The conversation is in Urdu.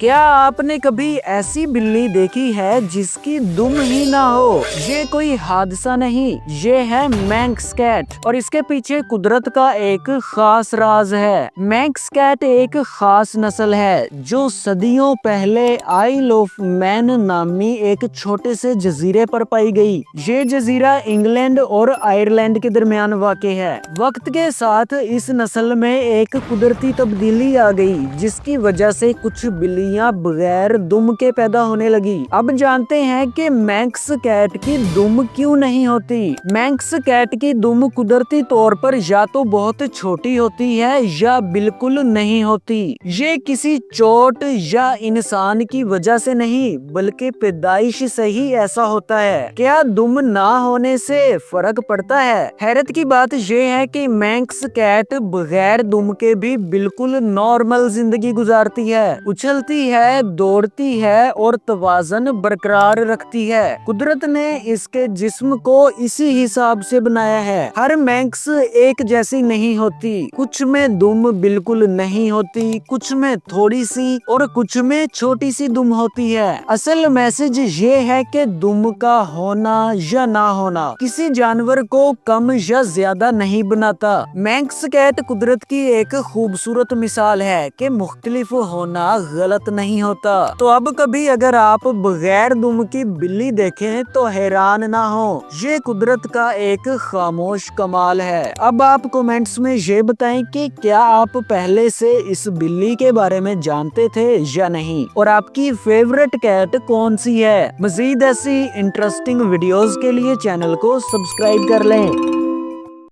کیا آپ نے کبھی ایسی بلی دیکھی ہے جس کی دم ہی نہ ہو؟ یہ کوئی حادثہ نہیں، یہ ہے مینکس کیٹ، اور اس کے پیچھے قدرت کا ایک خاص راز ہے۔ مینکس کیٹ ایک خاص نسل ہے جو صدیوں پہلے آئل آف مین نامی ایک چھوٹے سے جزیرے پر پائی گئی۔ یہ جزیرہ انگلینڈ اور آئرلینڈ کے درمیان واقع ہے۔ وقت کے ساتھ اس نسل میں ایک قدرتی تبدیلی آ گئی جس کی وجہ سے کچھ بلیاں بغیر دم کے پیدا ہونے لگی۔ اب جانتے ہیں کہ مینکس کیٹ کی دم کیوں نہیں ہوتی۔ مینکس کیٹ کی دم قدرتی طور پر یا تو بہت چھوٹی ہوتی ہے یا بالکل نہیں ہوتی۔ یہ کسی چوٹ یا انسان کی وجہ سے نہیں بلکہ پیدائش سے ہی ایسا ہوتا ہے۔ کیا دم نہ ہونے سے فرق پڑتا ہے؟ حیرت کی بات یہ ہے کہ مینکس کیٹ بغیر دم کے بھی بالکل نارمل زندگی گزارتی ہے، اچھلتی ہے، دوڑتی ہے اور توازن برقرار رکھتی ہے۔ قدرت نے اس کے جسم کو اسی حساب سے بنایا ہے۔ ہر مینکس ایک جیسی نہیں ہوتی، کچھ میں دم بالکل نہیں ہوتی، کچھ میں تھوڑی سی اور کچھ میں چھوٹی سی دم ہوتی ہے۔ اصل میسج یہ ہے کہ دم کا ہونا یا نہ ہونا کسی جانور کو کم یا زیادہ نہیں بناتا۔ مینکس کیٹ قدرت کی ایک خوبصورت مثال ہے کہ مختلف ہونا غلط نہیں ہوتا۔ تو اب کبھی اگر آپ بغیر دم کی بلی دیکھیں تو حیران نہ ہو، یہ قدرت کا ایک خاموش کمال ہے۔ اب آپ کومنٹس میں یہ بتائیں کہ کیا آپ پہلے سے اس بلی کے بارے میں جانتے تھے یا نہیں، اور آپ کی فیورٹ کیٹ کون سی ہے؟ مزید ایسی انٹرسٹنگ ویڈیوز کے لیے چینل کو سبسکرائب کر لیں۔